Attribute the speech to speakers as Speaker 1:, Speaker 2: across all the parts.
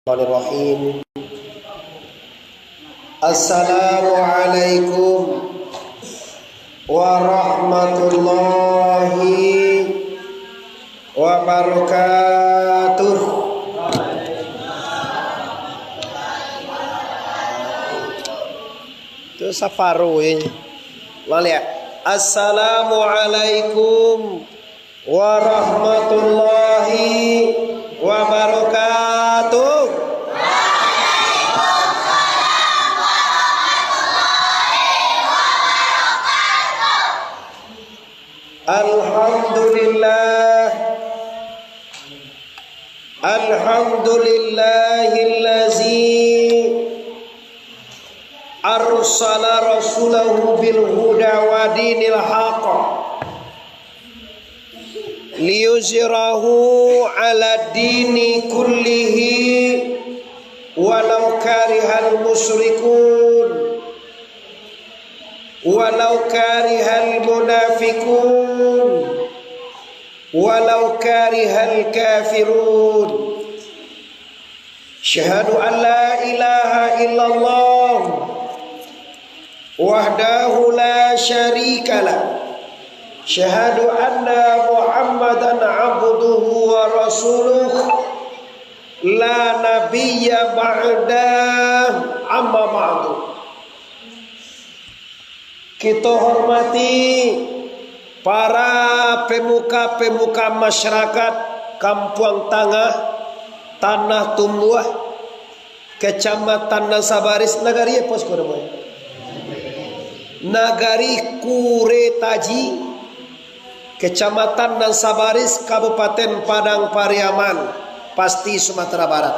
Speaker 1: Bismillahirrahmanirrahim. Assalamualaikum warahmatullahi wabarakatuh. Itu safaru ini. Lihat. Assalamualaikum warahmatullahi wabarakatuh. Alhamdulillah, alhamdulillahillazi arsala rasulahu bil huda wa dinil haqq liyuzhirahu ala dini kullihi walau karihal musyrikun walau karihal munafiqun walau karihal kafirun. Syahadu an la ilaha illallah wahdahu la syarikalah. Syahadu anna Muhammadan abduhu wa rasuluh la nabiyya ba'dah amma ba'du. Kita hormati para pemuka-pemuka masyarakat Kampung Tangah, Tanah Tumbuh, Kecamatan Nasabaris, Nagari pos korban. Nagari Kuretaji, Kecamatan Nasabaris, Kabupaten Padang Pariaman, pasti Sumatera Barat.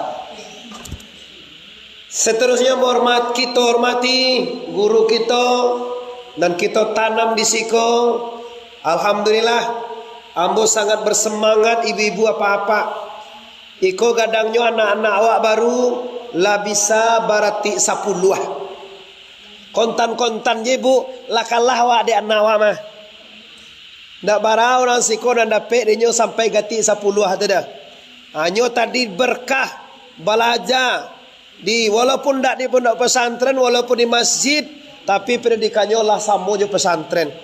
Speaker 1: Seterusnya kita hormati guru kita dan kita tanam di siko. Alhamdulillah, ambo sangat bersemangat ibu-ibu apa-apa. Iko gadangnya anak-anak awak baru lah bisa barati 10. Kontan-kontan je bu, lakalah awak di anak awak mah. Ndak barau orang siko dan dapet dinyo sampai gati 10 tu dah. Hanyo tadi berkah belajar di walaupun ndak di pondok pesantren, walaupun di masjid, tapi pendidikannya lah sama je pesantren.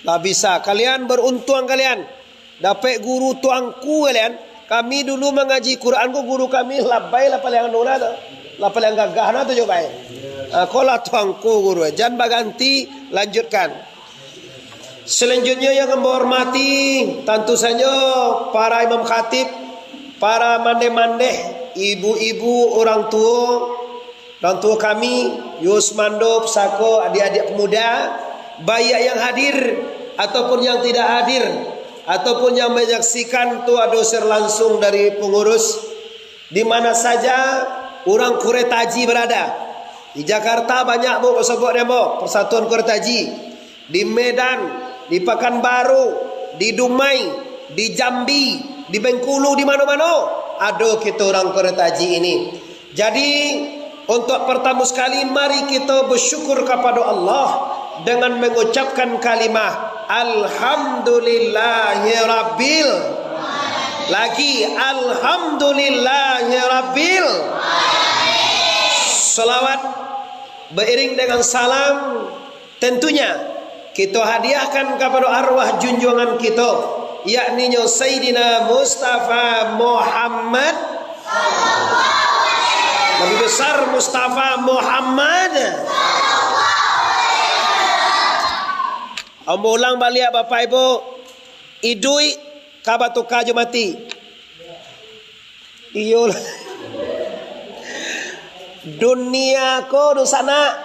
Speaker 1: Lah bisa kalian beruntung kalian dapat guru tuangku kalian. Kami dulu mengaji Quran ku guru kami labai lah paling nuna tu. Lah paling gagah na tu jo bae. Ko lah tuangku guru. Jangan baganti, lanjutkan. Selanjutnya yang menghormati tentu saja para imam khatib, para mande-mande, ibu-ibu, orang tua kami, Yusmando, Sako, adik-adik pemuda, baik yang hadir ataupun yang tidak hadir, ataupun yang menyaksikan tu adosir langsung dari pengurus di mana saja orang Kuretaji berada. Di Jakarta banyak bu sebut demo Persatuan Kuretaji, di Medan, di Pekanbaru, di Dumai, di Jambi, di Bengkulu, di mana-mana ada kita orang Kuretaji ini. Jadi untuk pertama sekali mari kita bersyukur kepada Allah dengan mengucapkan kalimah Alhamdulillahirabbil. Lagi Alhamdulillahirabbil. Salawat beriring dengan salam tentunya kita hadiahkan kepada arwah junjungan kita, yakni Sayyidina Mustafa Muhammad, Nabi besar Mustafa Muhammad. Ambo ulang balik Bapak Ibu. Idui kabatu kajo mati. Iyo. Dunia ko do sana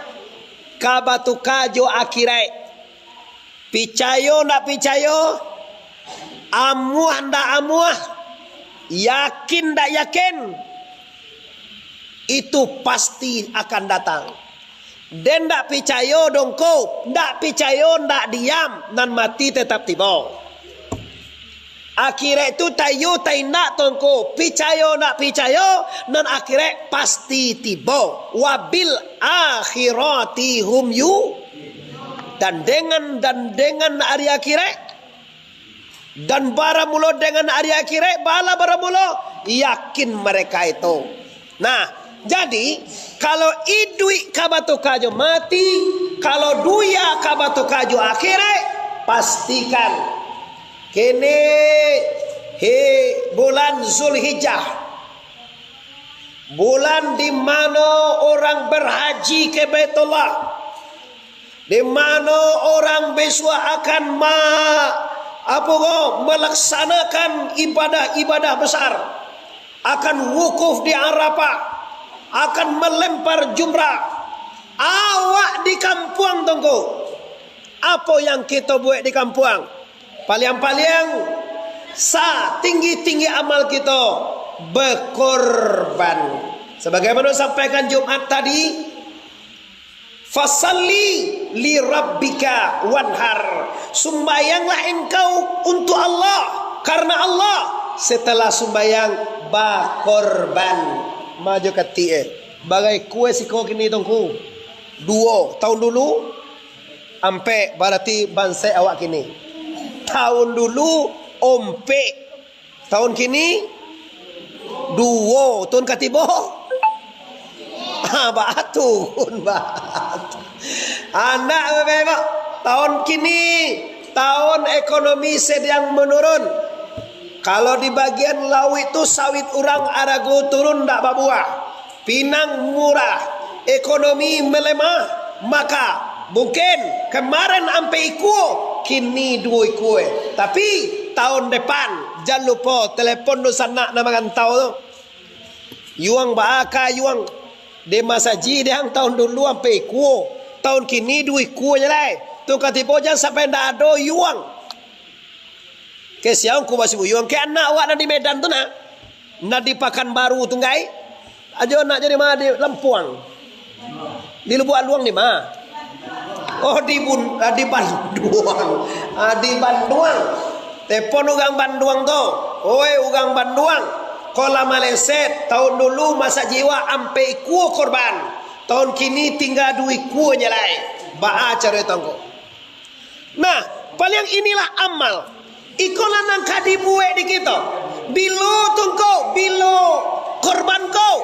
Speaker 1: kabatu kajo akhirat. Picayo ndak picayo, amuah ndak amuah, yakin ndak yakin, itu pasti akan datang. Dan ndak picayo dongko, ndak picayo ndak diam, dan mati tetap tiba. Akhirat itu tayo tay nak tongko, picayo nak picayo, dan akhirat pasti tiba. Wabil akhirati hum yu. Dan dengan hari akhirat Dan baramulo dengan hari akhirat bala baramulo yakin mereka itu. Nah, jadi kalau idui kabatu kaju mati, kalau duya kabatu kaju akhirnya, pastikan kene bulan Zulhijjah, bulan di mana orang berhaji ke Baitullah, di mana orang besok akan melaksanakan ibadah-ibadah besar, akan wukuf di Arafah, akan melempar jumrah. Awak di kampung tunggu. Apa yang kita buat di kampung? Paling-paling tinggi-tinggi amal kita berkorban. Sebagaimana sampaikan Jumat tadi, fasalli li rabbika wanhar. Sembayanglah engkau untuk Allah, karena Allah setelah sembayang berkorban. Maju ke tie bagai kue siko kini tongku 2 tahun dulu ampe berarti bangsa awak kini tahun dulu ompe tahun kini 2 tahun katibo batu anak bebek tahun kini tahun ekonomi sedang menurun. Kalau di bagian laut itu sawit urang arago turun tak berbuah, pinang murah, ekonomi melemah, maka mungkin kemarin ampe ikuo, kini 2 kue. Tapi tahun depan jangan lupa telepon do sana nama kantau tu. Yuang baaka yuang de masaji dehang tahun dulu ampe ikuo, tahun kini 2 kue je lai. Tu katipo jangan sampai ndak ada yuang. Ke siang ku masih buyung ke anak awak di Medan tu nak di Pekanbaru tu ngai aja nak jadi mah di Lempuang di Lubuk Luang di mah oh di Banduang di Banduang telepon ugang Banduang tu oi ugang Banduang kola Maleset tahun dulu masa jiwa ampe ku korban tahun kini tinggal 2 ku nyelai baa cara tangko. Nah paling inilah amal ikolah nang kadi buat di kita. Bilo tungko, bilo korban kau.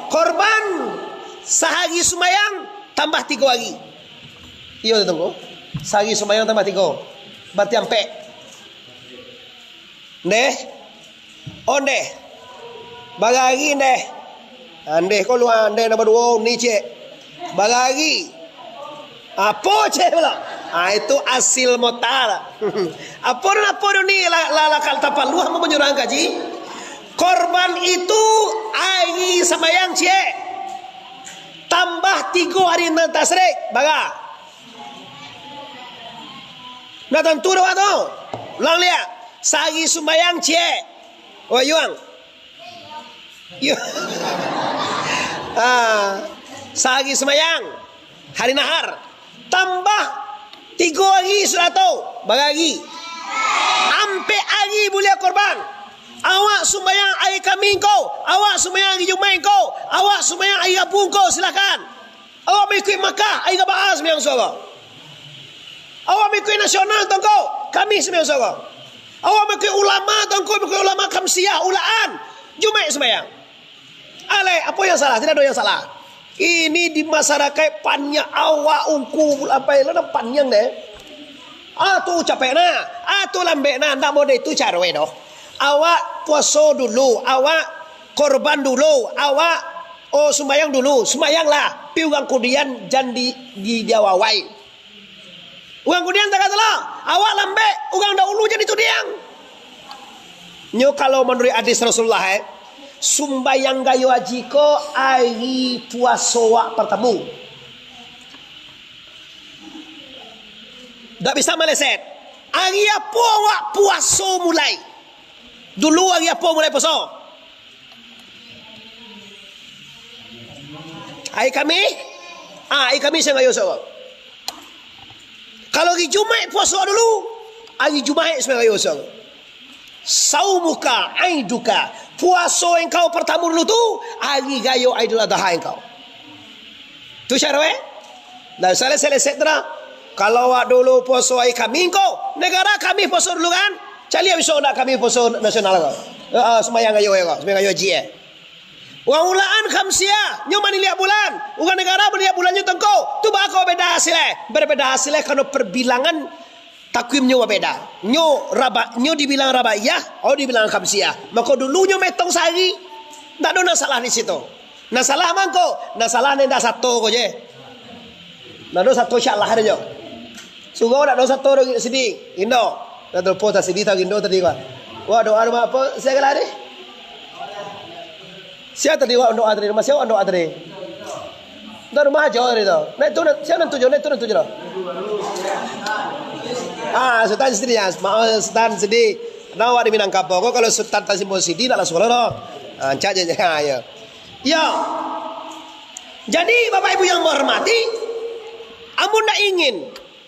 Speaker 1: Korban sehari sumayang tambah 3 hari. Iya tungko. Sehari sumayang tambah 3. Berarti ampe. Neh. Ondeh. Bagari neh. Andeh ko luar andeh nama 2 ni cek. Bagari. Apa cek pula? Itu hasil motal. Apa ni la kaltapa luah mau menyurang kaji. Korban itu hari samayang cie. Tambah 3 hari nanti tasrek baga. Nah tentu doa tu. Lang lihat. Sehari sembayang cie. Oh yuang. Sehari sembayang hari nahar tambah 3 hari sudah tahu bagagi ampe hari boleh korban. Awak sembahyang hari Khamis kau, awak sembahyang hari Jumaat kau, awak sembahyang hari Rabu kau, silakan. Awak mengikut Makkah hari Jumaat sembahyang solat. Awak mengikut nasional tongkau Khamis sembahyang solat. Awak mengikut ulama tongkau mengikut ulama Khamsiyah ulaan Jumaat sembahyang. Alai apa yang salah? Tidak ada yang salah. Ini di masyarakat panjang awak ungku apa yang ada panjang deh. Tu capek na, tu lembek na, tak boleh tu cara doh. Awak puasa dulu, awak korban dulu, awak sembayang dulu, sembayanglah. Piugang kemudian jangan di jawawai. Ugang kemudian tak katalah, awak lembek, ugang dahulu jadi tu diang. Nyo kalau menurut hadis Rasulullah sumbayang gayo haji ko hari puasa wak pertemu. Tak bisa meleset. Hari apa wak puasa mulai? Dulu hari apa mulai puasa? Hari Khamis? Hari Khamis yang gayo sawak. Kalau hari Jumaat puasa dulu, hari Jumaat sebenarnya gayo sawak. Saumuka aiduka, puasa engkau pertama dulu tu hari gayo Aidul Adha engkau. Tu cara dah selesai dah. Kalau awak dulu puasa hari Khamis engkau, negara kami puasa dulu kan? Cari besok nak kami puasa nasional kau. Sembahyang gayo kau, sembahyang gayo haji. Wang ulaan khamsiah, nyo mani lihat bulan. Uang negara melihat bulannya tengko. Tu bakal beda hasilnya. Berbeda hasilnya karena perbilangan takwimnya beda. Nyo dibilang rabaiyah, dibilang khamsiah. Maka dulu nyo metong sehari. Tak ada masalah di situ. Nasalah mangko, nasalah ni dah satu ko je. Dah ada satu insya-Allah ada jo. Sugo dah ada satu ro sini. Indo. Dah terpo ta sini ta Indo tadi kan. Wah doa apa? Saya kala ni. Siapa tadi doa tadi? Masih doa tadi. Dah rumah aja hari tu. Naik tu siapa nentu jo, naik tu nentu jo. Sultan sini ya. Mau Sultan sini. Nawa di Minangkabau. Kalau Sultan Tasimbo Sidi nak langsung lah. Cak je ya. Ya. Jadi Bapak Ibu yang menghormati, amun nak ingin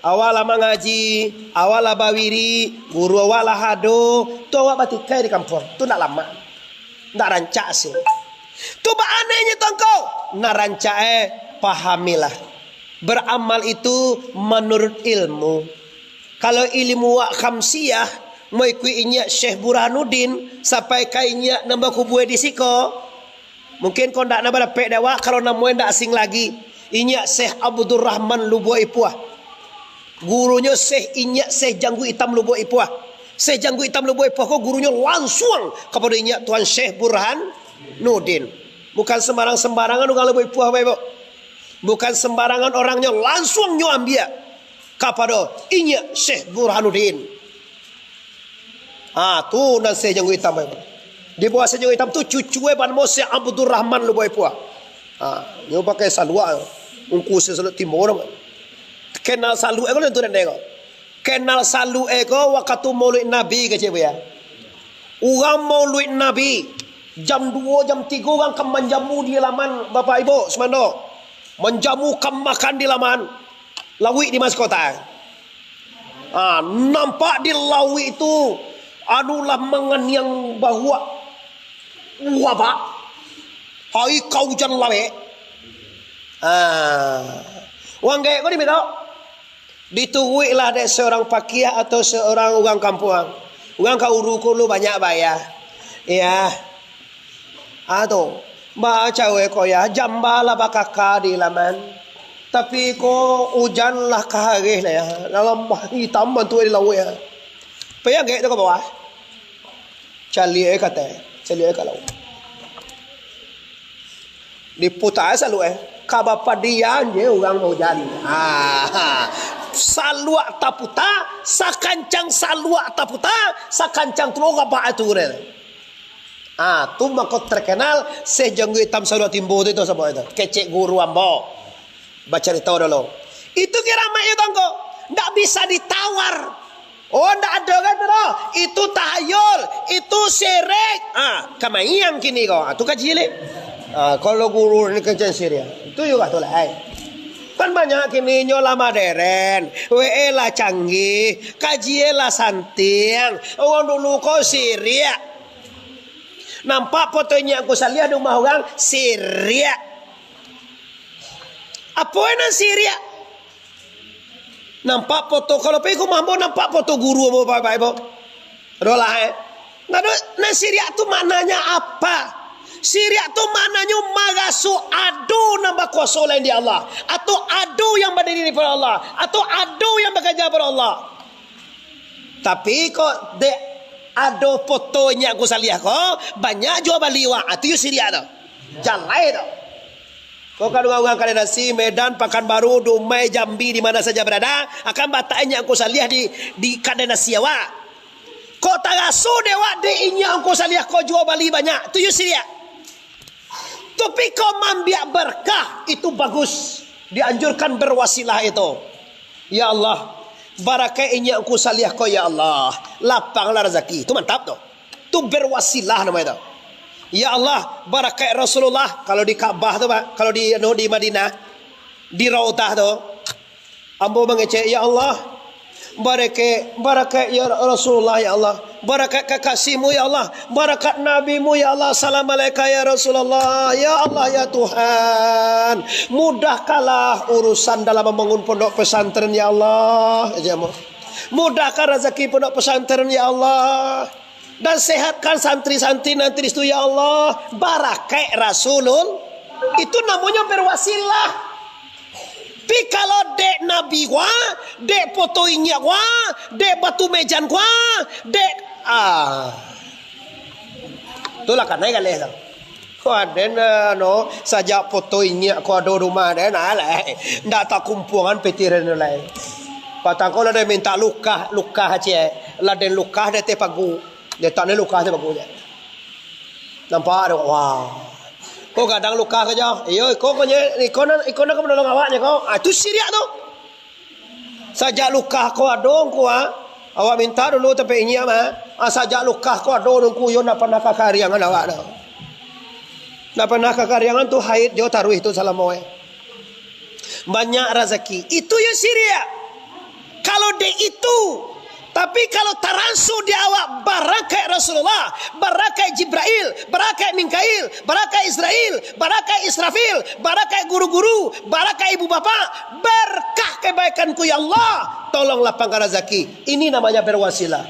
Speaker 1: awala mengaji, awala bawiri, guru awala hado, tu awak batikai di kampung. Tu nak lama. Nak rancak sih. Tu ba anehnya tongko. Nak rancak pahamilah. Beramal itu menurut ilmu. Kalau ilmu wak khamsiyah, mau ikut Syekh Burhanuddin sampai kainya nambah kubue di siko. Mungkin kau ndak nambah dapat dakwah kalau namuin ndak asing lagi. Inya Syekh Abdul Rahman Lubua Ipuah. Gurunya Syekh Janggu Hitam Lubua Ipuah. Syekh Janggu Hitam Lubua Ipuah kau gurunya langsung kepada inya Tuan Syekh Burhanuddin. Bukan sembarangan orang Lubua Ipuah Bapak. Bukan sembarangan orangnya langsung nyo ambil kepada inya Syekh Burhanuddin. Tu nan Syekh Janggu Hitam Bapak. Di bawah Syekh Janggu Hitam tu cucunya Ban Syekh Abdul Rahman Lubua Ipuah. Dia pakai salwa. Ungku sesuatu timur. Kenal salu eko tu dan eko. Kenal salu eko waktu Maulid Nabi ke cewek ya. Orang Maulid Nabi jam 2 jam 3 orang akan menjamu di laman Bapak Ibu semando. Menjamu makan di laman Lawi di Mas Kota. Nampak di Lawi itu anulah mangan yang bahwa wabak. Hai kau jangan lawe. Wang gaya kau ni tahu? Ditungui lah ada seorang pakia atau seorang orang kampuang. Orang kau uruku lu banyak bayar. Ya. Aduh. Baca kau ya. Jambala bakaka di laman. Tapi kau hujan lah kahari lah ya. Dalam hitam bantu di laut ya. Payah gaya tu kau bawa. Cali kata. Cali kalau. Diputar selalu kabapadian je orang mau jadi. Salua taputa, sakancang salua taputa, sakancang tuloga ba itu re. Tu mako terkenal Syekh Janggu Hitam Salua Timbo itu sama itu. Kecek guru ambo. Baca tahu dulu. Itu kira mak itu engko ndak bisa ditawar. Ndak ada kan tu. Itu tahayul, itu syirik. Kamayang kini kau. Tu kaji le. Kalau guru ni kerja Syria, itu juga tu lah. Kan banyak kini nyola modern, WE lah canggih, kaji lah santiang. Orang dulu kau Syria. Nampak fotonya aku lihat di rumah orang Syria. Apa yang Syria? Nampak foto kalau pergi ke mampu nampak foto guru apa Bapak Ibu. Dolah Nah Syria tu maknanya apa? Syria tu maknanya magasu adu nambah kuasa lain di Allah, atau adu yang berdiri pada Allah, atau adu yang bekerja pada Allah. Tapi kok de adu fotonya aku salih kok banyak jual baliwa itu Syria tu. Jalai tu. Kau kan orang Kalimantan, Medan, Pekanbaru, Dumai, Jambi di mana saja berada akan batanya aku salih di Kalimantan awak. Kau tagasu dewa de inya aku salih kau jual bali banyak tu Syria. Tapi kau mambiak berkah itu bagus. Dianjurkan berwasilah itu. Ya Allah, barakai ini aku salih kau ya Allah. Lapanglah rezeki. Itu mantap tu. Itu berwasilah namanya tu. Ya Allah, barakai Rasulullah kalau di Ka'bah tu Pak, kalau di Madinah, di Raudah tu. Ambo mengecek ya Allah, barakat ya Rasulullah ya Allah, barakat kekasihmu ya Allah, barakat nabimu ya Allah, assalamualaikum ya Rasulullah, ya Allah ya Tuhan, mudahkanlah urusan dalam membangun pondok pesantren ya Allah, mudahkan rezeki pondok pesantren ya Allah. Dan sehatkan santri-santri nanti itu ya Allah. Barakai Rasulun. Itu namanya berwasilah. Tapi kalau dek nabi gua, dek fotonya gua, dek batu mejan gua, dek itulah karena kan leh. Kau ada no saja fotonya kau ada rumah ada lah. Ndak tak kumpulan petiran lain. Patang kau ada minta luka aja. Lah den luka ada te pagu. Dia tak ada luka te pagu je. Nampak ada wah. Kau kadang luka saja. Iyo kau punya ikon nak menolong awaknya kau. Itu siriak tu. Saja luka kau ada kau awak minta dulu tapi ini mah. Saja luka kau ada kau yo nak pernah kakariangan awak dah. Nak pernah kakariangan tu haid jo taruh itu salam moe. Banyak rezeki. Itu ya siriak. Kalau de itu. Tapi kalau taransu di awak barakai Rasulullah, barakai Jibril, barakai Mikail, barakai Israel, barakai Israfil, barakai guru-guru, barakai ibu bapak, berkah kebaikanku ya Allah, tolong lapangkan rezeki. Ini namanya berwasilah.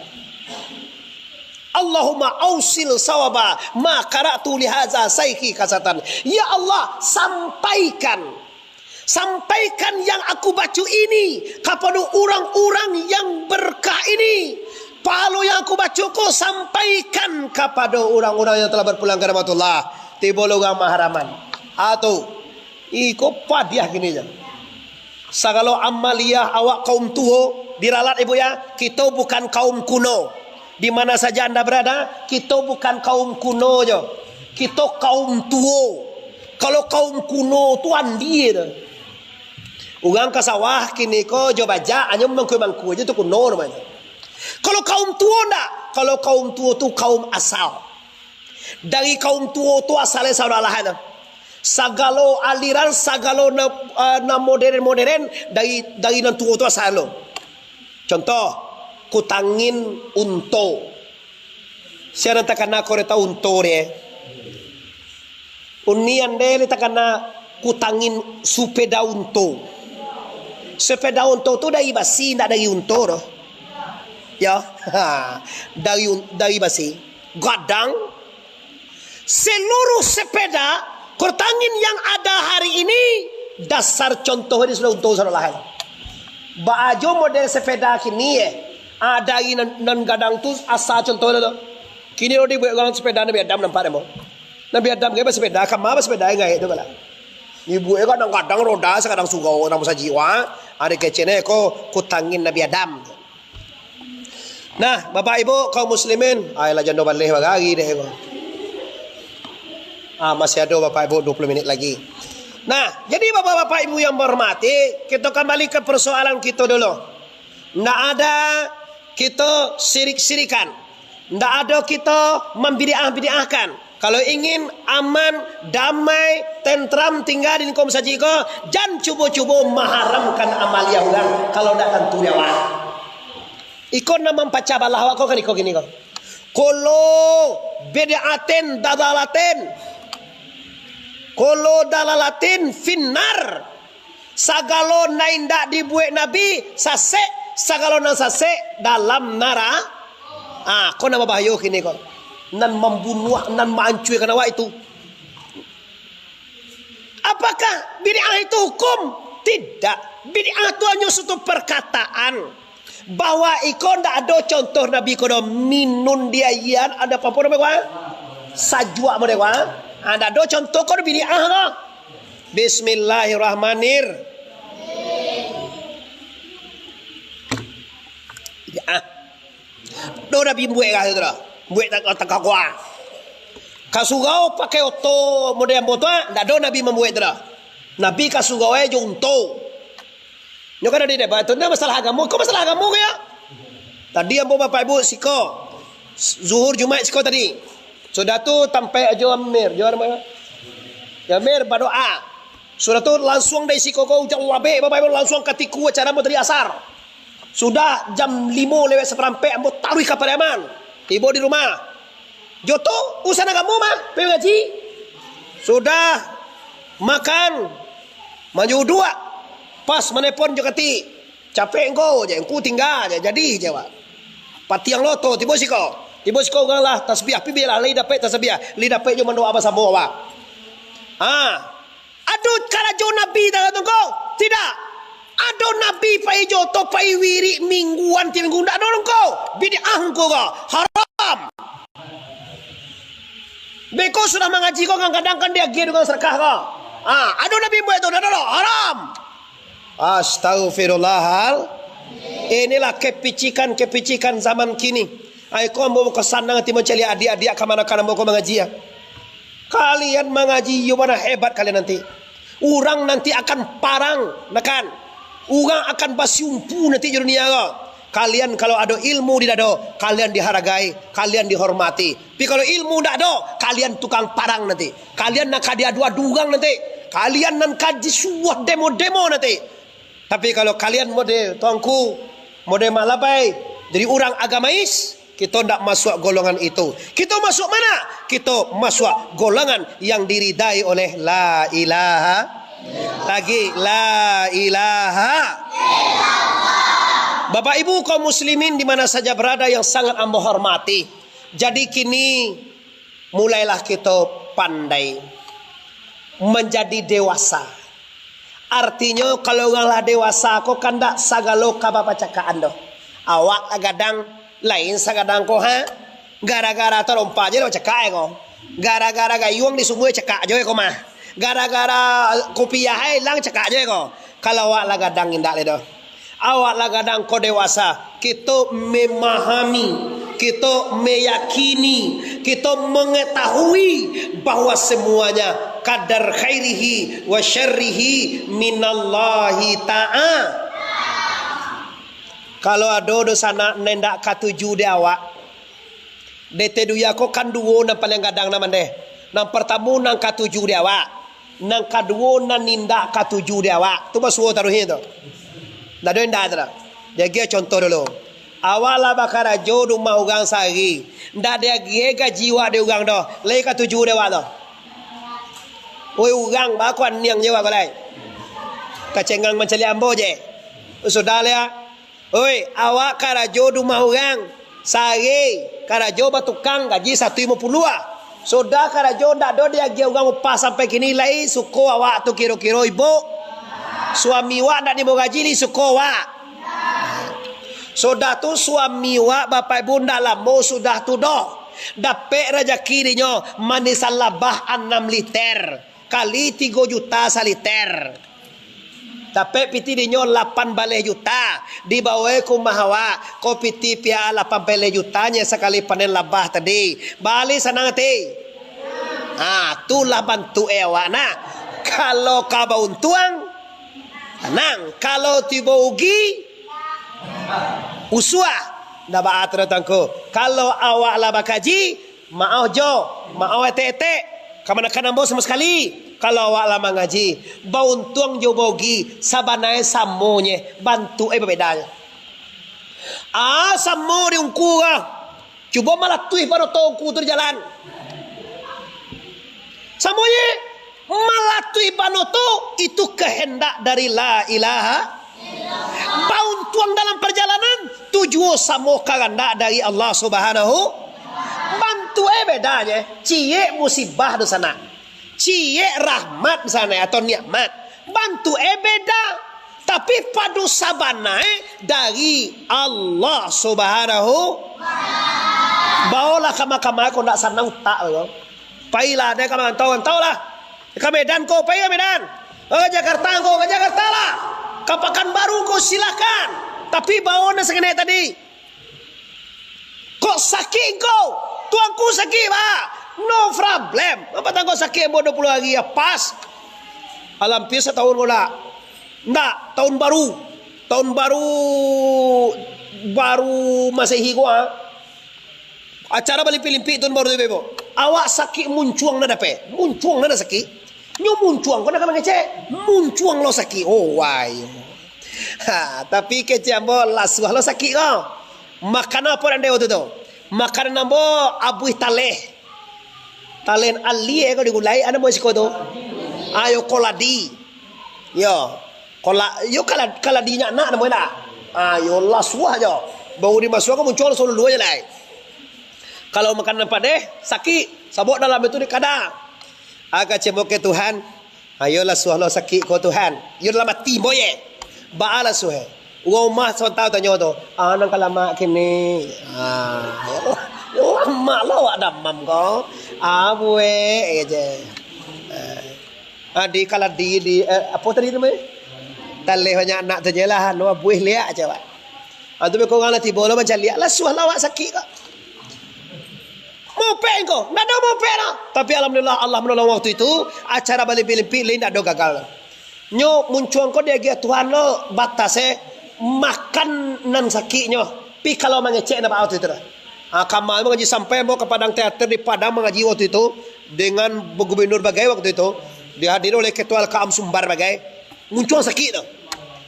Speaker 1: Allahumma ausil sawaba ma qara'tu li hadza saiki kasatan. Ya Allah, sampaikan yang aku baca ini kepada orang-orang yang berkah ini. Pahala yang aku baca kau sampaikan kepada orang-orang yang telah berpulang ke rahmatullah. Tiba logang maharaman. Atau iko padiah gini je. Sagalo amaliyah awak kaum tua diralat ibu ya. Kita bukan kaum kuno. Di mana saja anda berada, kita bukan kaum kuno je. Kita kaum tua. Kalau kaum kuno tu andi je. Ugang ke sawah kini ko jo baja hanya mangku aja tu kuno namanya. Kalau kaum tua ndak, kalau kaum tua tu kaum asal. Dari kaum tua tu asalnya saudara lah. Sagalo aliran sagalo na modern dari nan tua tu asal. Contoh kutangin unto. Siapa nak kena koreta unto dia. Unian dia tak kena kutangin sepeda unto. Sepeda unto tu dari basi, tidak dari unto doh. Ya, dari basi. Gadang. Seluruh sepeda kurtangin yang ada hari ini dasar contoh ini sudah unto sudah lain. Baju model sepeda kini ada nan gadang tu asal contohnya doh. Kini orang dibuat gadang sepeda Nabi Adam nampak demo. Nabi Adam gaya sepeda, kamar sepeda enggak itu bala. Ibu kadang-kadang roda, kadang sugau nama sajiwa. Ada kecene ko kutangin Nabi Adam. Nah, Bapak Ibu kaum muslimin, ayolah jangan balik lagi deh ko. Masih ada Bapak Ibu 20 menit lagi. Nah, jadi Bapak-bapak Ibu yang berhormati, kita kembali ke persoalan kita dulu. Ndak ada kita sirik-sirikan. Ndak ada kita membidiah-bidiahkan. Kalau ingin aman, damai, tentram tinggal di kaum sajiko, jangan cuba-cuba mengharamkan amalia ulang kalau tidak tentu dewa. Ikon nama membaca balahwa kau kan ikut gini kau. Kolo bedaaten dalalaten. Kolo dalalaten finnar. Sagalo naindak dibuat Nabi sase, sagalo nan sase dalam nara. Kau nama bahaya gini kau. Nan membunuh, nan menghancurkan awak itu. Apakah bid'ah itu hukum? Tidak. Bid'ah itu hanya suatu perkataan. Bahwa ikon tidak ada contoh Nabi kono minun dia ian ada apa namanya? Sajwa mereka. Ada ada contoh kono bid'ah. Bismillahirrahmanirrahim. Bid'ah. Do Nabi buat kah itu? Buat tak kuat. Kasugau pakai oto model motor, tidak ada Nabi membuat dah. Nabi kasugau aja junto. Nyo kan ada debat tu, masalah agama. Kau masalah agama ya? Tadi yang Bapak Ibu siko, zuhur Jumat siko tadi. Sudah tu sampai aja Amir, jual mana? Amir berdoa. Sudah tu langsung dari siko kau ucap wabe, Bapak Ibu langsung ketiku acara mau dari asar. Sudah jam 5 lewat seperempat, ambo taruh kapal aman. Tiba di rumah. Joto usaha kamu mah, pergi ngaji. Sudah makan. Maju dua. Pas menelpon jo kati. Capek engkau je, engkau tinggal je, jadi jawab. Pati yang loto tiba sih kau. Ibu sekolah lah tasbih pi bila li dapat tasbih. Li dapat yo mendoa bahasa Jawa. Aduh kalajo nabi dah tunggu. Tidak. Ado nabi pai joto pai wiri mingguan ti minggu ndak dong kau. Bid'ah kau haram. Beko sudah mengaji kau kadang-kadang dia giat dengan sedekah kau. Ado nabi buat itu dah haram. Astaghfirullahal. Inilah kepicikan zaman kini. Ai kau mau kesana nanti mencari adik-adik ke mana mau kau mengaji ya. Kalian mengaji yo mana hebat kalian nanti. Orang nanti akan parang nakan. Orang akan basiumpu nanti di dunia kau. Kalian kalau ada ilmu di dado, kalian dihargai, kalian dihormati. Tapi kalau ilmu tidak ada, kalian tukang parang nanti. Kalian nak adu-adu nanti. Kalian nak kaji suah demo-demo nanti. Tapi kalau kalian mode tuanku, mode malabai, jadi orang agamais, kita tidak masuk golongan itu. Kita masuk mana? Kita masuk golongan yang diridai oleh la ilaha. Lagi la ilaha. Bapak Ibu kaum muslimin di mana saja berada yang sangat amba hormati. Jadi kini mulailah kita pandai menjadi dewasa. Artinya kalau ngalah dewasa kau kan dak sagalo ka bapak cakaan doh. Awak agadang lain sagadang ko ha. Gara-gara terompa aja lo cekak ko. Gara-gara gayung di sumur cekak aja ko mah. Gara-gara kopiah hilang cekak aja ko. Kalau awak lagadang indak le doh. Awak lagadang ko dewasa. Kita memahami, kita meyakini, kita mengetahui bahwa semuanya kadar khairihi wa syarrihi minallahi ta'ala. Kalau ada dosa nak nendak katuju dia awak. Dete duya ko kan duo nang paling gadang naman deh. Nang pertama nang katuju dia awak. Nang kedua nang nindak katuju dia awak. Tu basuh taruhin tu. Dah ada indah tu. Jadi contoh dulu. Awala bakara jodoh rumah orang sehari. Ndak dia gega jiwa dia orang dah. Lei katuju dia awak dah. Oi orang bakuan niang jiwa kolai. Kacengang mencari ambo je. Sudah ya. Oi awak kara jodoh rumah orang sehari. Kara jodoh batukang gaji 150. Sudah kara jodoh ndak ada dia gega orang upah sampai kini lai suko awak tu kiro-kiro ibu. Suami wak nak diberi gaji ni suko wak. Sudah tu suami wak bapak ibu ndak lama sudah tu dah. Dapat rezeki dia manisan labah 6 liter. Kali 3 juta saliter. Dapat piti dia 8 balai juta. Dibawa ke mahawa. Ko piti pia 8 balai jutanya sekali panen labah tadi. Balik sana nanti. Itulah bantu ewa nak. Kalau kau untuang tenang, kalau tiba ugi usua dah baat datangku. Kalau awak lah bakaji mau jo, mau ete kamana-kana bos sama sekali. Kalau awak lah mengaji bauntuang jo bogi sabanai samonye bantu berbedanya. Samo di ungku cuba malatui pada tongku terjalan samonye malatui panoto itu kehendak dari la ilaha. Bauntuang dalam perjalanan tujuh samo kehendak dari Allah Subhanahu. Bantu bedanya. Cie musibah di sana. Cie rahmat di sana atau nikmat. Bantu beda. Tapi padu sabana dari Allah Subhanahu. Bawalah kama-kama kau nak sanang tak lo. Pailah dia kamu tahu lah. Ke Medan kau pergi ke Medan. Jakarta kau ke Jakarta lah. Ke Pekanbaru kau silakan. Tapi bawa na sengenai tadi. Kok sakit kau? Tuanku sakit pak. No problem. Apa tangkau sakit bodoh 20 hari ya pas. Alampir setahun kau lah. Nggak tahun baru. Tahun baru Masehi kau acara balik pilimpi tahun baru tu bebo. Awak sakit muncuang na dapat. Muncuang na sakit. Nyo muncuang kau nak mengecek. Muncuang lo sakit. Oh why. Tapi kecek ambo lasuah lo sakit kau. Makan apa anda waktu tu? Makan ambo abuih taleh. Talen ali kau digulai. Anda mau siko tu? Ayo koladi. Yo. Yo kaladinya nak nama nak. Ayo lasuah jo. Bau di masuah kau muncul solo dua je lah. Kalau makan padeh sakit, sabuk dalam itu dikada. Aga cemok ke Tuhan. Ayolah suhlo sakit ko Tuhan. Yo dalam mati boye. Baala suhe. Rumah tahu tanya tu. Nang kalama kini. Yo mak lo ada mam ko. Buwe aja. Di kala di apa tadi namanya? Taleh banyak anak tu je lah. No buih liak aja pak. Tu be ko ngala tibo lo macam liak lah suhlo awak sakit kak. Mopek kau, nak ada mopek lah. Tapi alhamdulillah Allah menolong waktu itu. Acara balik pilih tak ada gagal. Nyo muncul kau dia gaya Tuhan lo batas makan nan sakitnya. Pi kalau mengecek nak waktu itu dah. Kamal mengaji sampai mau ke Padang Teater di Padang mengaji waktu itu dengan gubernur bagai waktu itu dihadiri oleh ketua Kaam Sumbar bagai muncul sakit tu.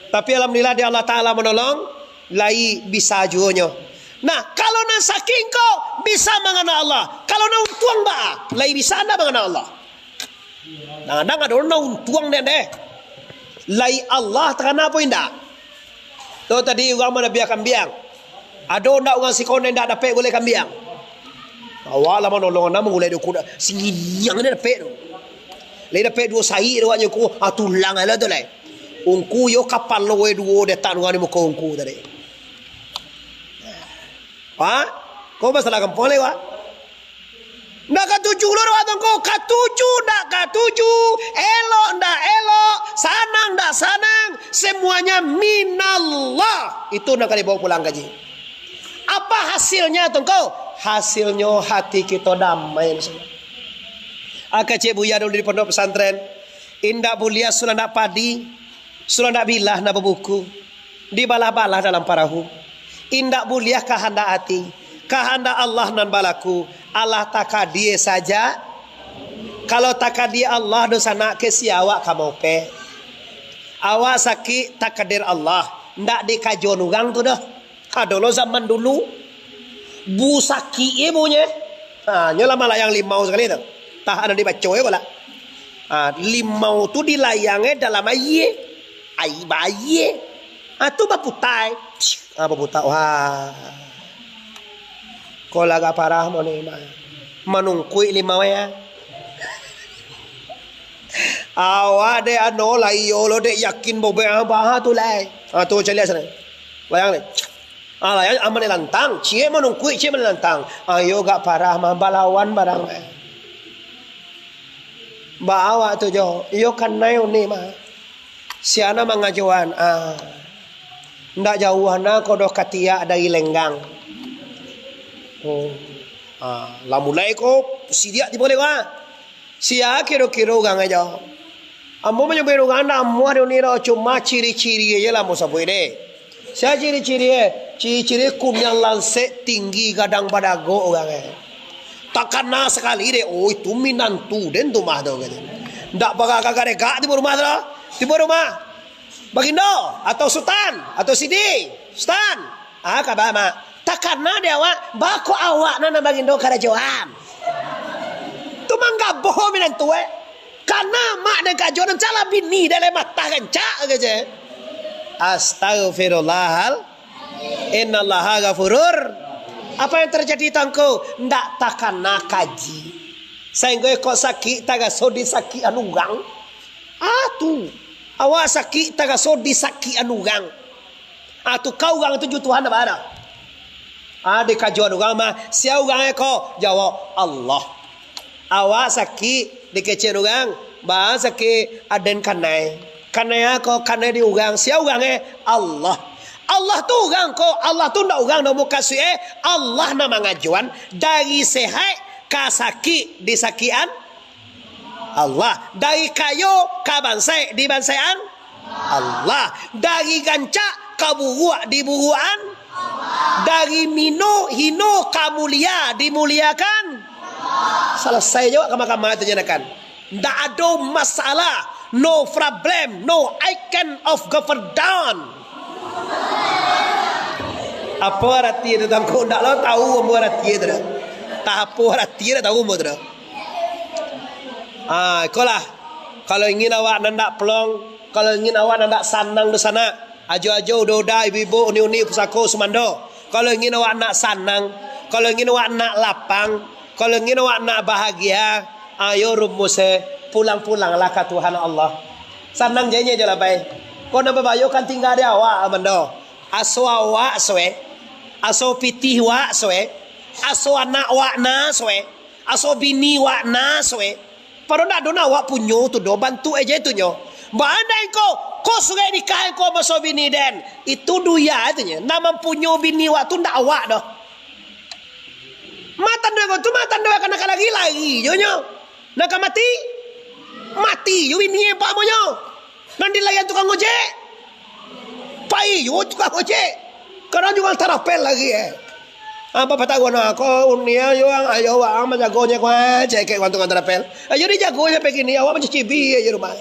Speaker 1: Tapi alhamdulillah dia Allah Taala menolong, lai bisa juonya. Nah, kalau nak sakit kau bisa mengenal Allah. Kalau nak untuang ba, lai bisa anda mengenal Allah. Kadang ada orang nak untuang deh. Lai Allah terkena apa indah? Tu tadi orang mana biar kambiang. Ada orang orang si kau ndak dapat boleh kambiang. Awal lama nolong nama boleh dia kuda singinyang dia dapat tu. Lai dapat dua sai dia wanya ku tulang ala tu lai. Ungku yo kapal lo we dua dia tak ngani muka ungku tadi. Kau masalah kampung lewat. Ndak katuju lor watong kau katuju ndak katuju, elok ndak elok, sanang ndak sanang, semuanya minallah. Itu nak dibawa pulang gaji. Apa hasilnya tuh kau? Hasilnya hati kita damai. Akak cik buya dulu di pondok pesantren. Indak bulia sulah ndak padi, sulah ndak bilah ndak buku, dibalah-balah dalam parahu. Indak buliah kehendak hati, kehendak Allah nan balaku. Allah takadir saja. Kalau takadir Allah dosa nak ke siawak kamu pe. Awak sakit takadir Allah. Ndak dikajon orang tu dah. Kadolo zaman dulu bu sakit ibunya. Nyolah malah yang limau sekali tu. Tak ada dibaca ya pula. Limau tu dilayangnya dalam air bayi. Tu baputai. Apa buta? Wah. Kau laga parah mau ni manungkui lima ya. Awak de ano lai yo lo de yakin bobe apa tu lai. Tu cari lihat sana. Bayang ni. Layang aman lantang. Cie manungkui cie lantang. Ayo gak parah mah balawan barang. Bawa tu jo. Yo kan nayo ni mah. Siana mangajuan. Ndak jauh na kodoh katia dari lenggang. Lah mulai ko sidia di boleh wa. Sia kiro-kiro gang aja. Ambo menyobai gang anda ambo ada ni cuma ciri-ciri aja lah musa boleh. Sia ciri-ciri kunyang lanse tinggi gadang badago orang tak kena sekali deh. Oh itu minantu den tu mah tu gitu. Ndak bakal gak di rumah tu. Di rumah. Bagindo atau sultan atau sidi sultan kabar mak takana dia awak bako awak nana bagindo karajoan tu mangga bohong minan tu karena mak dan kajoan cala bini dalam mata kencak aja. Astaghfirullahal innallaha ghafurur. Apa yang terjadi tangko ndak takana kaji sehingga kok sakit taga sodi sakit anugang tu awak sakit taga sodi sakit anugang. Tu kau gang tu Tuhan apa ada? Ada kajuan orang mah siapa orang eko jawab Allah. Awak sakit dikecil orang, bah sakit aden kanai. Kanai ko kanai di orang siapa orang Allah. Allah tu orang ko Allah tu ndak orang nak kasih Allah nama ngajuan dari sehat ka sakit di sakian Allah. Dari kayu ka bansai di bansaian Allah. Dari gancak ka buruak di buruan Allah. Dari hino ka mulia dimuliakan Allah. Selesai jawab kama-kama itu jenakan. Ndak ada masalah, no problem, no icon of government. Apa arti itu tangko ndak lo tahu apa arti itu dah. Tak apa arti dah tahu apa dah. Kalau ingin awak nandak pelong, kalau ingin awak nandak sanang di sana, ajo-ajo udah ibu-ibu uni-uni pusako sumando. Kalau ingin awak nak sanang, kalau ingin awak nak lapang, kalau ingin awak nak bahagia, ayo rumusnya pulang-pulanglah ke Tuhan Allah. Senang jadinya je lah baik. Kau nak berbayo kan tinggal dia awak amando. Aso awak soe, aso pitih wak soe, aso anak wak na soe, aso bini wak na soe. Pada nak dona awak punyo tu do bantu aja tu nyo. Bandai kau sugai nikah kau masuk bini den. Itu duya itu nya. Nama punyo bini wak tu ndak awak doh. Matan doa kau tu matan doa kena lagi yo nyo. Nak mati? Mati yo bini apa mo nyo. Nanti layan tukang ojek. Pai yo tukang ojek. Karena juga terapel lagi Apa patagona ko unia yo ang ayo wa ang majagonya ko cek kwanto kan terapel. Ayo di jagonya begini awak mencicipi aja rumah.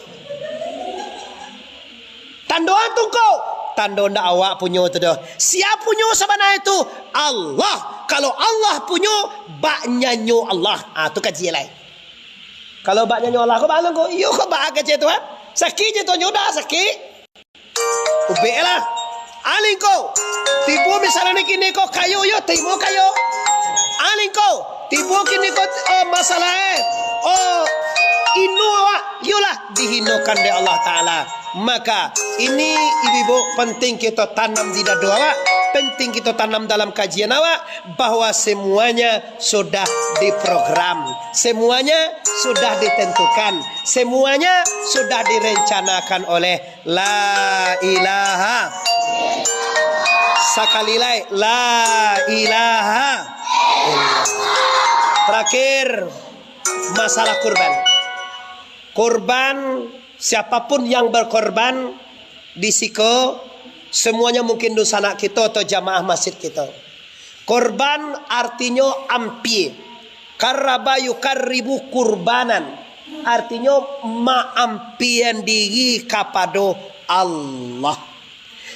Speaker 1: Tandoan tu kau. Tando ndak awak punyo tu dah. Siapa punyo sebenarnya itu? Allah. Kalau Allah punyo baknya nyo Allah. Tu kaji lain. Kalau baknya nyo Allah ko balong ko. Yo ko bak kaji tu Sakit je tu nyo dah sakit. Ubeklah. Aling ko. Tipu misalnya kini ko kayo yo tipu kayo. Aling ko. Tipu kini ko masalah inu awak yolah dihinokan oleh Allah Ta'ala. Maka ini ibu-ibu penting kita tanam di dada awak, penting kita tanam dalam kajian awak bahwa semuanya sudah diprogram, semuanya sudah ditentukan, semuanya sudah direncanakan oleh la ilaha. Sekali lagi la ilaha. Terakhir masalah kurban. Kurban, siapapun yang berkorban di siko, semuanya mungkin dusana kita atau jamaah masjid kita. Korban artinya ampi. Karaba yukarribu kurbanan. Artinya maampian diri kepada Allah.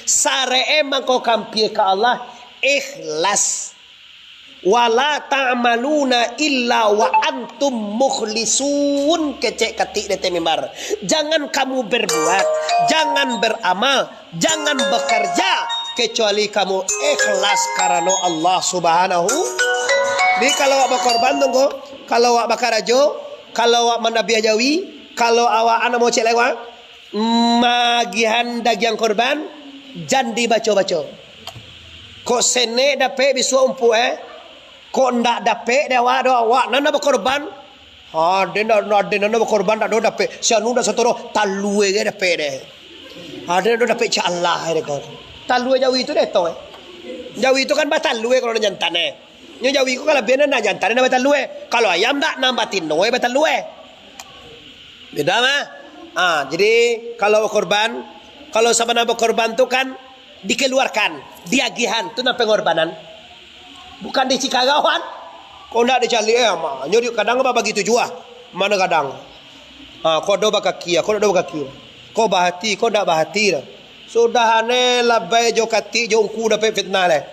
Speaker 1: Sare mangko kampi ke Allah ikhlas. Wala ta'maluna illa wa antum mukhlisun kecek ketik di mimbar. Jangan kamu berbuat, jangan beramal, jangan bekerja kecuali kamu ikhlas karena Allah Subhanahu. Jadi kalau awak berkorban tunggu, kalau awak bakar ajo, kalau awak menabi ajawi, kalau awak anak mau cek lewat, magihan daging korban, jangan dibaca-baca. Kok sene dapat bisu umpu Kok ndak dapat dewa awak nana berkorban? Dia nana berkorban tak do dapat. Sianu dah setoro talue ke dapat deh. Dia do dapat cha Allah deh kau. Talue jawi itu deh toh. Jawi itu kan batalue kalau jantan Nyo jawi itu kalau benar nak jantan nak batalue. Kalau ayam tak nambatin noe batalue. Beda mah. Jadi kalau berkorban, kalau sama berkorban tu kan dikeluarkan, diagihan tu nak pengorbanan. Bukan di Cikagawan. Kau nak dicari ama. Nyuri kadang apa bagi tujuan. Mana kadang. Kau do bakakia, kau do bakakia. Kau bahati, kau tak bahati dah. Sudah ane labai jo kati jo ungku dapat fitnah leh.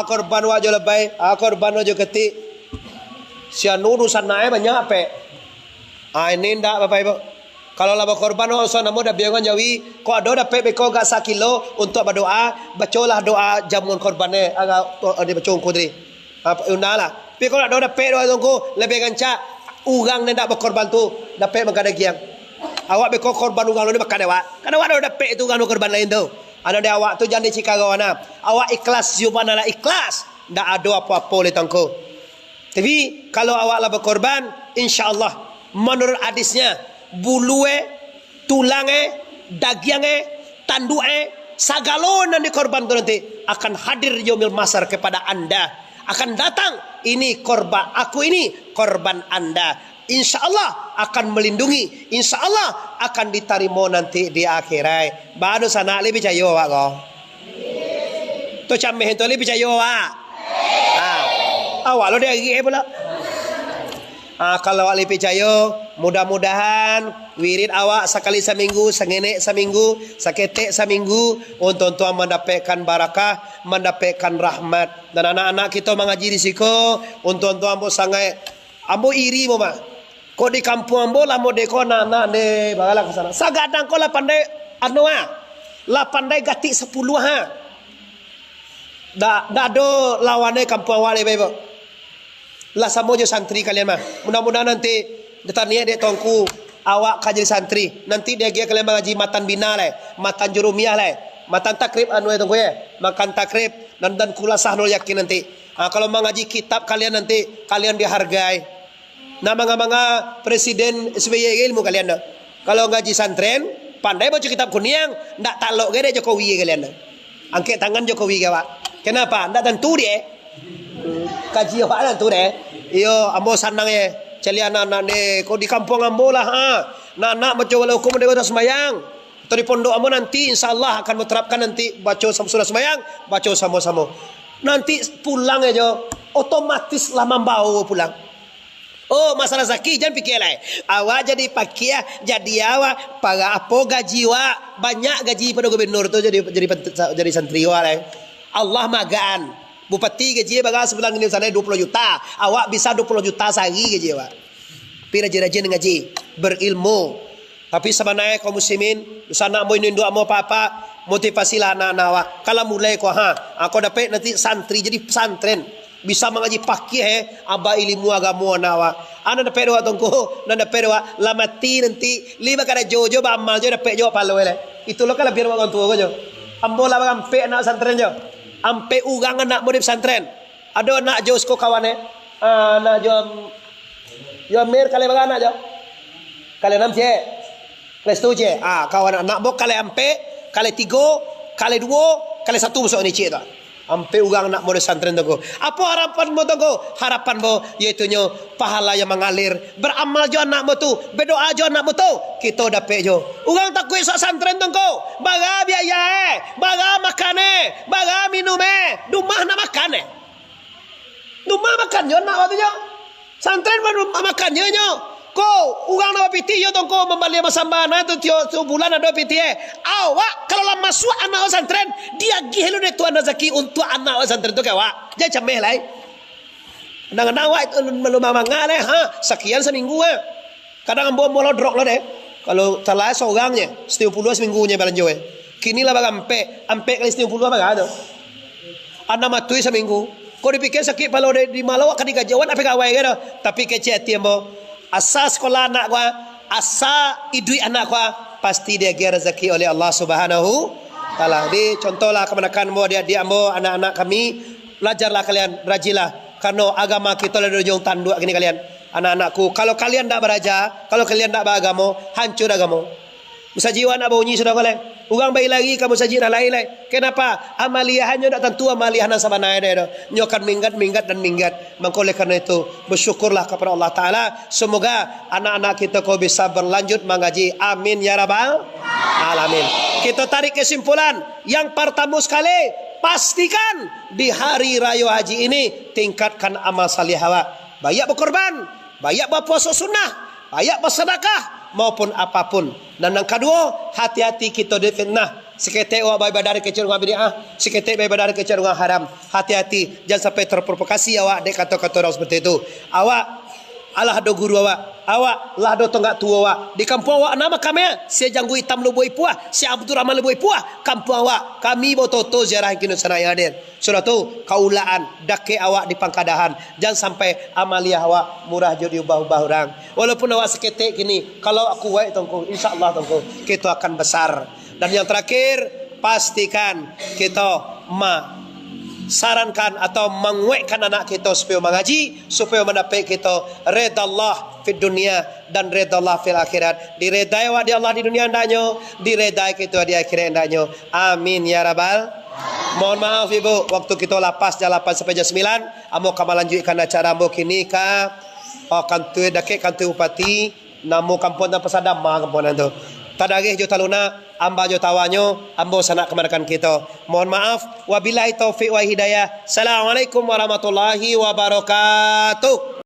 Speaker 1: Korban wa jo labai, korban wa jo kati. Sianu urusan naik banyak apa? Ini ndak bapak ibu. Kalau laba korban usah namo dah biangan jawi, kau ada dapat beko gak 1 kilo untuk berdoa, bacalah doa jamun korbannya agak di baca kudri. Unalah. Tapi kalau ada dapat doa tunggu lebih ganca urang nendak berkorban tu dapat mengkada giang. Awak beko korban urang ni makan awak. Kan awak ada dapat tu urang korban lain tu. Ada dia awak tu jangan dicikawana. Awak ikhlas jubanalah ikhlas. Ndak ada apa-apa le tangko. Tapi kalau awak lah berkorban, insya-Allah menurut hadisnya bulue, tulange, dagiange, tanduke, sagalon yang dikorban itu nanti akan hadir yaumil masar kepada anda. Akan datang, ini korban aku, ini korban anda. Insya Allah akan melindungi, insya Allah akan diterima nanti di akhirat. Baru sana lebih percaya awak kau. Tu camih itu lebih percaya awak. Awak lo dia gigi pula. Kalau awak lebih percaya, mudah-mudahan wirid awak sekali seminggu, sengenek seminggu, seketek seminggu untuk tuan mendapatkan barakah, mendapatkan rahmat. Dan anak-anak kita mengaji di siko untuk tuan ambo sangat ambo iri mama. Kau di kampung ambo lah mau deko anak de bagalah ke sana. Sagadang kau lah pandai lah pandai gati 10 dak do lawannya kampung awak le bebo. Lah samo jo santri kalian mah. Mudah-mudahan nanti detania dia tongku awak jadi santri. Nanti dia kalian mengaji matan bina le, matan jurumiah le, matan takrib anu tongku ya. Makan takrib dan kulasah nol yakin nanti. Kalau mengaji kitab kalian nanti kalian dihargai. Nah manga presiden SBY ilmu kalian dah. Kalau ngaji santren pandai baca kitab kuniang, ndak talok gede Jokowi kalian dah. Angkat tangan Jokowi gawak. Kenapa? Ndak tentu dia. Kaji apa tentu deh. Iyo ambo sanang ye. Celi anak-anak deh. Kau di kampung ambo lah Anak baca wala hukum dia baca semayang. Atau di pondok ambo nanti insyaallah akan menerapkan nanti baca surah semayang, baca sama-sama. Nanti pulang aja otomatis lah membau pulang. Oh masalah zaki jangan pikir lah. Awak jadi pakia jadi awak para apa gaji wa banyak gaji pada gubernur tu jadi santri wa lah. Allah magaan. Bupati gaji bagai sebulan ini sana 20 juta. Awak bisa 20 juta sehari gaji awak. Tapi rajin-rajin ngaji, berilmu. Tapi sebenarnya kaum muslimin, sana mau induk mau apa-apa, motivasilah anak-anak awak. Kalau mulai aku dapat nanti santri jadi pesantren. Bisa mengaji pakih aba ilmu agama anak awak. Anak dapat dua tongko, anak dapat dua lamati nanti 5 kada jojo ba amal jo dapat jo palo le. Itu lo kalau biar orang tua jo. Ambo lah ampe anak santren jo. Ampe ugang anak murid pesantren. Ada anak jo sko kawane. Anak jo mer kale baga anak jo. Kale 6 je. Kelas 7 je. Kawan anak bo kale ampe, kale 3, kale 2, kale 1 masuk ni cik tu. Ampe ugang anak murid pesantren tu. Apa harapan mo tu? Harapan mo yaitu nyo pahala yang mengalir. Beramal jo anak mo tu, berdoa jo anak mo tu. Kita dapat jo. Ugang tak kuih santren tu ko. Baga biaya baga makan baga minum dumah nak makan Dumah makan jo nak waktu jo. Santren baru makan jo. Ko ugang nak piti yo tu ko membalik masambana tu bulan ada piti awak kalau lama masuk anak santren dia gihelu de tuan rezeki untuk anak santren tu kawak. Jangan cameh lai. Kadang-kadang awak belum mangga le sekian seminggu Kadang ambo molodrok lo deh. Kalau salah seorangnya 70 seminggunya belanja Kini lah bang ampe kali 70 bang ada. Anak matui seminggu. Kau dipikir sakit kalau di malau akan digajawan apa kawai gitu. Tapi kecil ambo asa sekolah anak gua, asa idui anak gua pasti dia kira rezeki oleh Allah Subhanahu taala. Di contohlah kemenakan mo dia mo anak-anak kami belajarlah kalian rajinlah karena agama kita le dojong tanduk gini kalian. Anak-anakku, kalau kalian tak beraja, kalau kalian tak beragama, hancur agama. Bisa jiwa nak bunyi sudah kalian. Ugang bayi lagi kamu saji dah lain. Kenapa? Amaliahannya tak tentu amaliah nang sabanai dah. Nyokan minggat dan minggat. Maka oleh karena itu bersyukurlah kepada Allah Taala. Semoga anak-anak kita kau bisa berlanjut mengaji. Amin ya rabbal alamin. Kita tarik kesimpulan yang pertama sekali, pastikan di hari raya haji ini tingkatkan amal salih awak. Banyak berkorban, banyak berpuasa sunnah, banyak bersedekah maupun apapun. Dan yang kedua, hati-hati kita difitnah. Seketik awak bayi badari kecerungan bid'ah, seketik bayi badari kecerungan haram. Hati-hati, jangan sampai terprovokasi awak dek kata-kata orang seperti itu. Awak Allah do guru awak lah do tonggak tua awak. Di kampung awak nama kami si Janggu Hitam Leboi Puah, si Abdul Rahman Leboi Puah. Kampung awak kami bototo ziarah kini sana yang hadir. Sudah tu kaulaan dake awak di Pangkadahan. Jangan sampai amalia awak murah jadi ubah-ubah orang. Walaupun awak seketik kini, kalau aku wae tongko, insyaallah tongko kita akan besar. Dan yang terakhir, pastikan kita sarankan atau menguatkan anak kita supaya mengaji, supaya mendapat kita redha Allah di dunia dan redha Allah fil akhirat. Diredai wa di Allah di dunia hendaknya, diredai kita di akhirat hendaknya. Amin ya rabbal. Mohon maaf ibu, waktu kita lapas jam 8 sampai jam 9. Amo akan melanjutkan acara ambo kini ka kantor dakek kantor upati namo kampung dan pesadam kampung tu. Tadagih jo taluna amba jo tawanyo ambo sanak kemanakan kita. Mohon maaf, wabillahi taufiq wa hidayah. Assalamualaikum warahmatullahi wabarakatuh.